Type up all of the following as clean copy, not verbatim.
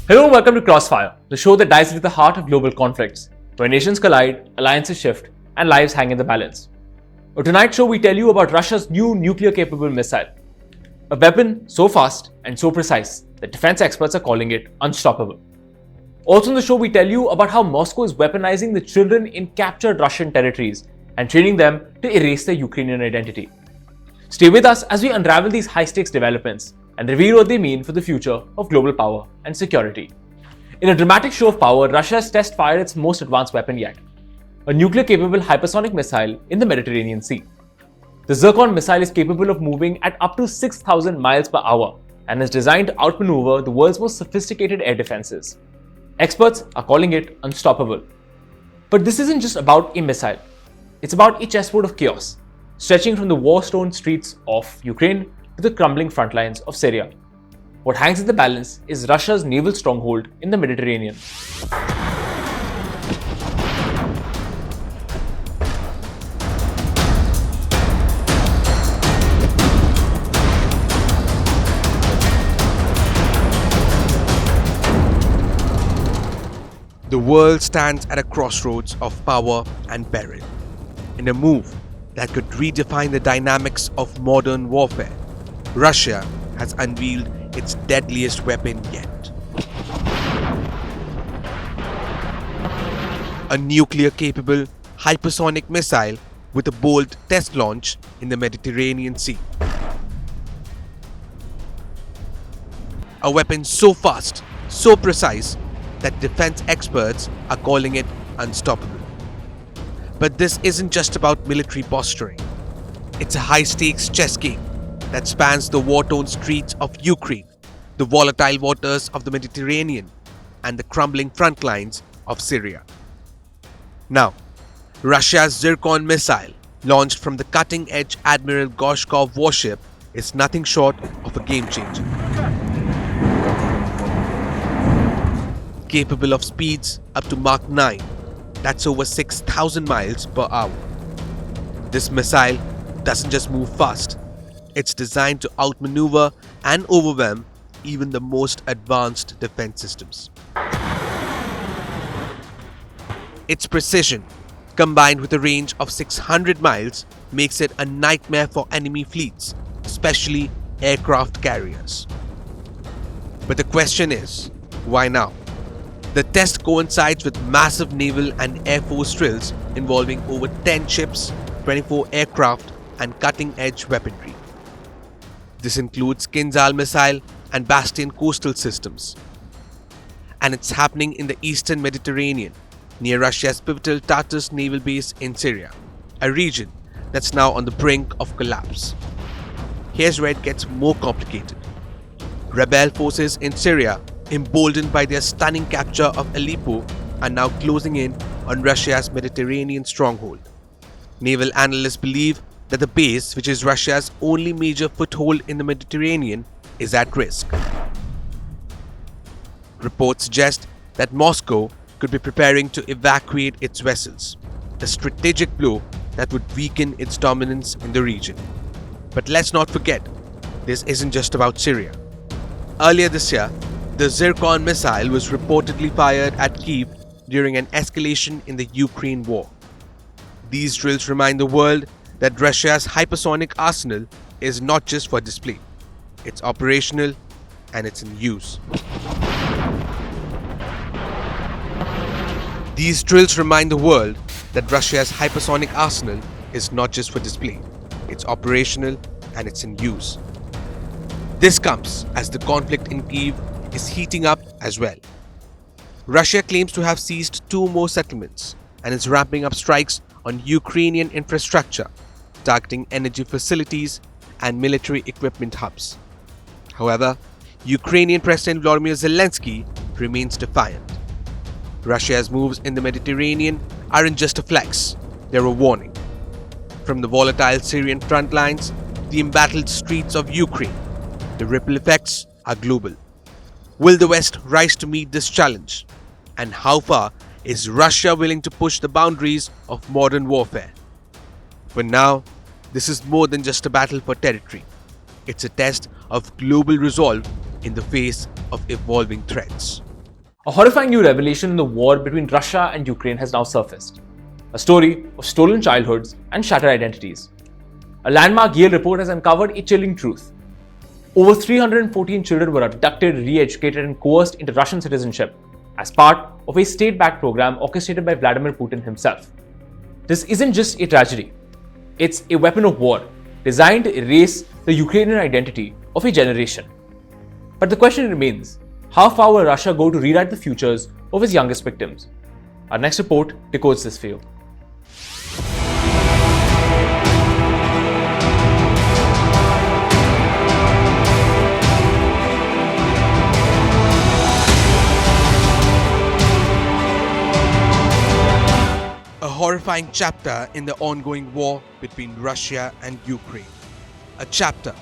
Hello and welcome to Crossfire, the show that dives into the heart of global conflicts, where nations collide, alliances shift, and lives hang in the balance. On tonight's show, we tell you about Russia's new nuclear-capable missile, a weapon so fast and so precise that defense experts are calling it unstoppable. Also on the show, we tell you about how Moscow is weaponizing the children in captured Russian territories and training them to erase their Ukrainian identity. Stay with us as we unravel these high-stakes developments and reveal what they mean for the future of global power and security. In a dramatic show of power, Russia has test-fired its most advanced weapon yet, a nuclear-capable hypersonic missile in the Mediterranean Sea. The Zircon missile is capable of moving at up to 6,000 miles per hour and is designed to outmaneuver the world's most sophisticated air defenses. Experts are calling it unstoppable. But this isn't just about a missile. It's about a chessboard of chaos, stretching from the war-torn streets of Ukraine to the crumbling front lines of Syria. What hangs in the balance is Russia's naval stronghold in the Mediterranean. The world stands at a crossroads of power and peril. In a move that could redefine the dynamics of modern warfare, Russia has unveiled its deadliest weapon yet. A nuclear-capable hypersonic missile with a bold test launch in the Mediterranean Sea. A weapon so fast, so precise, that defense experts are calling it unstoppable. But this isn't just about military posturing. It's a high-stakes chess game that spans the war-torn streets of Ukraine, the volatile waters of the Mediterranean, and the crumbling front lines of Syria. Now, Russia's Zircon missile, launched from the cutting-edge Admiral Gorshkov warship, is nothing short of a game-changer. Capable of speeds up to Mach 9, that's over 6,000 miles per hour. This missile doesn't just move fast, it's designed to outmaneuver and overwhelm even the most advanced defense systems. Its precision, combined with a range of 600 miles, makes it a nightmare for enemy fleets, especially aircraft carriers. But the question is, why now? The test coincides with massive naval and air force drills involving over 10 ships, 24 aircraft, and cutting-edge weaponry. This includes Kinzhal missile and Bastion coastal systems. And it's happening in the eastern Mediterranean, near Russia's pivotal Tartus naval base in Syria, a region that's now on the brink of collapse. Here's where it gets more complicated. Rebel forces in Syria, emboldened by their stunning capture of Aleppo, are now closing in on Russia's Mediterranean stronghold. Naval analysts believe that the base, which is Russia's only major foothold in the Mediterranean, is at risk. Reports suggest that Moscow could be preparing to evacuate its vessels, a strategic blow that would weaken its dominance in the region. But let's not forget, this isn't just about Syria. Earlier this year, the Zircon missile was reportedly fired at Kyiv during an escalation in the Ukraine war. These drills remind the world that Russia's hypersonic arsenal is not just for display. It's operational and it's in use. These drills remind the world that Russia's hypersonic arsenal is not just for display. It's operational and it's in use. This comes as the conflict in Kyiv is heating up as well. Russia claims to have seized 2 more settlements and is ramping up strikes on Ukrainian infrastructure, targeting energy facilities and military equipment hubs. However, Ukrainian President Volodymyr Zelensky remains defiant. Russia's moves in the Mediterranean aren't just a flex, they're a warning. From the volatile Syrian front lines to the embattled streets of Ukraine, the ripple effects are global. Will the West rise to meet this challenge? And how far is Russia willing to push the boundaries of modern warfare? For now, this is more than just a battle for territory. It's a test of global resolve in the face of evolving threats. A horrifying new revelation in the war between Russia and Ukraine has now surfaced. A story of stolen childhoods and shattered identities. A landmark Yale report has uncovered a chilling truth. Over 314 children were abducted, re-educated and coerced into Russian citizenship as part of a state-backed program orchestrated by Vladimir Putin himself. This isn't just a tragedy. It's a weapon of war designed to erase the Ukrainian identity of a generation. But the question remains, how far will Russia go to rewrite the futures of its youngest victims? Our next report decodes this for you. A horrifying chapter in the ongoing war between Russia and Ukraine. A chapter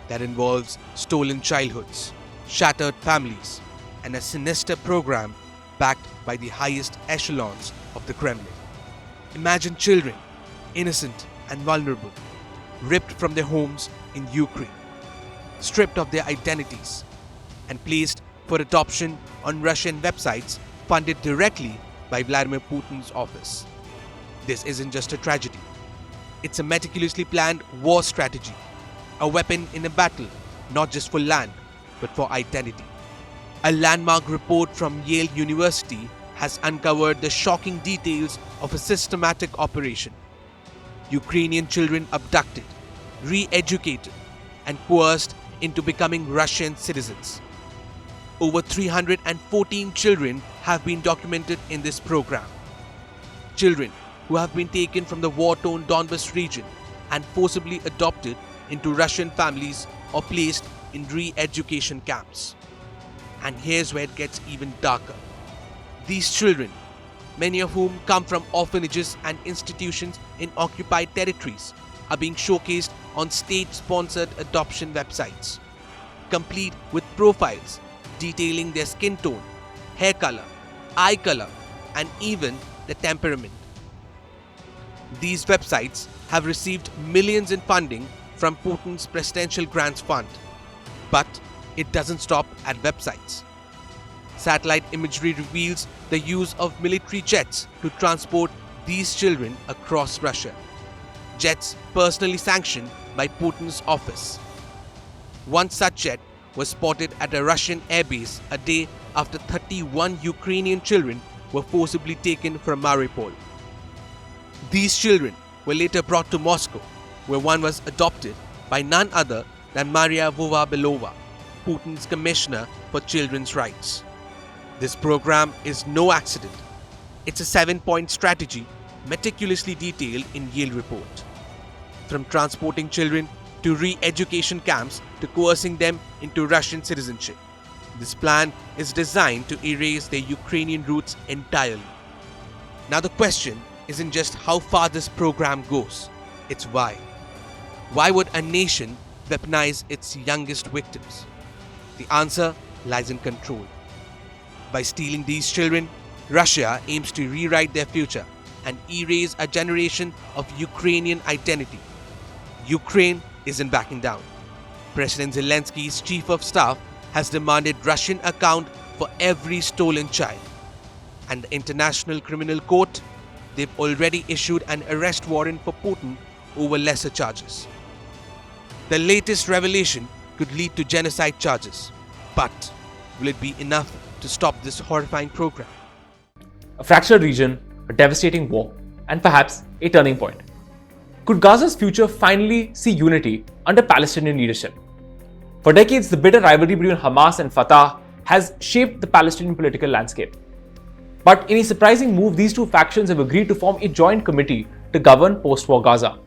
that involves stolen childhoods, shattered families, and a sinister program backed by the highest echelons of the Kremlin. Imagine children, innocent and vulnerable, ripped from their homes in Ukraine, stripped of their identities, and placed for adoption on Russian websites funded directly by Vladimir Putin's office. This isn't just a tragedy. It's a meticulously planned war strategy, a weapon in a battle, not just for land, but for identity. A landmark report from Yale University has uncovered the shocking details of a systematic operation. Ukrainian children abducted, re-educated, and coerced into becoming Russian citizens. Over 314 children have been documented in this program. Children who have been taken from the war-torn Donbas region and forcibly adopted into Russian families or placed in re-education camps. And here's where it gets even darker. These children, many of whom come from orphanages and institutions in occupied territories, are being showcased on state-sponsored adoption websites, complete with profiles detailing their skin tone, hair color, eye color, and even the temperament. These websites have received millions in funding from Putin's Presidential Grants Fund. But it doesn't stop at websites. Satellite imagery reveals the use of military jets to transport these children across Russia. Jets personally sanctioned by Putin's office. One such jet was spotted at a Russian airbase a day after 31 Ukrainian children were forcibly taken from Mariupol. These children were later brought to Moscow, where one was adopted by none other than Maria Vova-Belova, Putin's Commissioner for Children's Rights. This program is no accident. It's a 7-point strategy meticulously detailed in Yale report. From transporting children to re-education camps to coercing them into Russian citizenship. This plan is designed to erase their Ukrainian roots entirely. Now the question isn't just how far this program goes, it's why. Why would a nation weaponize its youngest victims? The answer lies in control. By stealing these children, Russia aims to rewrite their future and erase a generation of Ukrainian identity. Ukraine isn't backing down. President Zelensky's chief of staff has demanded Russian account for every stolen child. And the International Criminal Court, they've already issued an arrest warrant for Putin over lesser charges. The latest revelation could lead to genocide charges. But will it be enough to stop this horrifying program? A fractured region, a devastating war, and perhaps a turning point. Could Gaza's future finally see unity under Palestinian leadership? For decades, the bitter rivalry between Hamas and Fatah has shaped the Palestinian political landscape. But in a surprising move, these two factions have agreed to form a joint committee to govern post-war Gaza.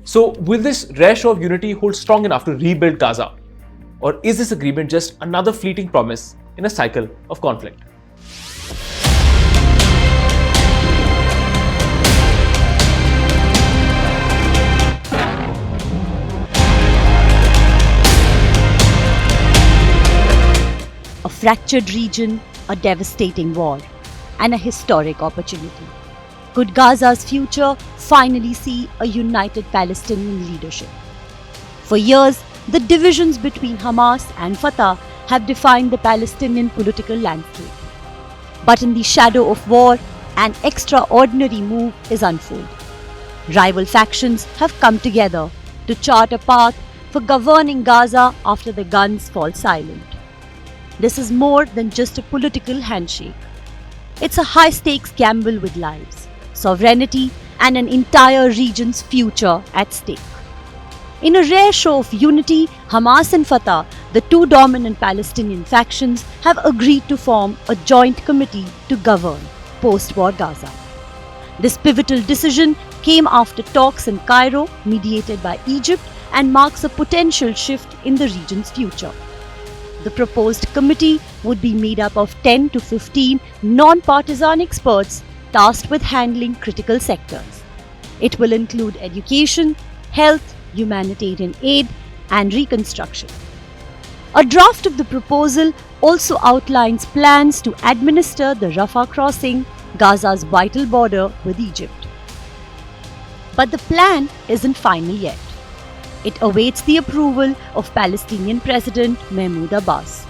So, will this rare show of unity hold strong enough to rebuild Gaza? Or is this agreement just another fleeting promise in a cycle of conflict? A fractured region, a devastating war, and a historic opportunity. Could Gaza's future finally see a united Palestinian leadership? For years, the divisions between Hamas and Fatah have defined the Palestinian political landscape. But in the shadow of war, an extraordinary move is unfolding. Rival factions have come together to chart a path for governing Gaza after the guns fall silent. This is more than just a political handshake. It's a high-stakes gamble with lives, sovereignty, and an entire region's future at stake. In a rare show of unity, Hamas and Fatah, the two dominant Palestinian factions, have agreed to form a joint committee to govern post-war Gaza. This pivotal decision came after talks in Cairo, mediated by Egypt, and marks a potential shift in the region's future. The proposed committee would be made up of 10 to 15 non-partisan experts tasked with handling critical sectors. It will include education, health, humanitarian aid, and reconstruction. A draft of the proposal also outlines plans to administer the Rafah crossing, Gaza's vital border with Egypt. But the plan isn't final yet. It awaits the approval of Palestinian President Mahmoud Abbas.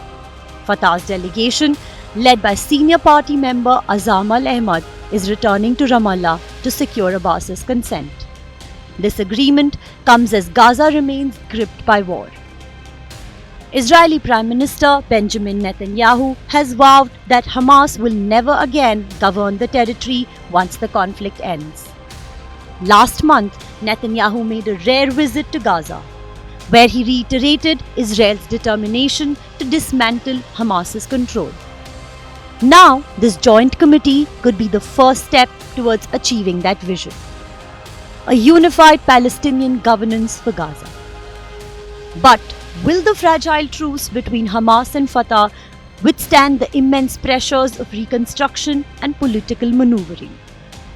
Fatah's delegation, led by senior party member Azam al-Ahmad, is returning to Ramallah to secure Abbas's consent. This agreement comes as Gaza remains gripped by war. Israeli Prime Minister Benjamin Netanyahu has vowed that Hamas will never again govern the territory once the conflict ends. Last month, Netanyahu made a rare visit to Gaza, where he reiterated Israel's determination to dismantle Hamas's control. Now, this joint committee could be the first step towards achieving that vision. A unified Palestinian governance for Gaza. But will the fragile truce between Hamas and Fatah withstand the immense pressures of reconstruction and political maneuvering?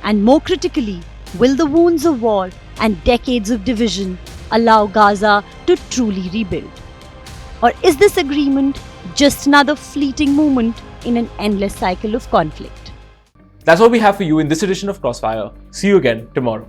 And more critically, will the wounds of war and decades of division allow Gaza to truly rebuild? Or is this agreement just another fleeting moment in an endless cycle of conflict? That's all we have for you in this edition of Crossfire. See you again tomorrow.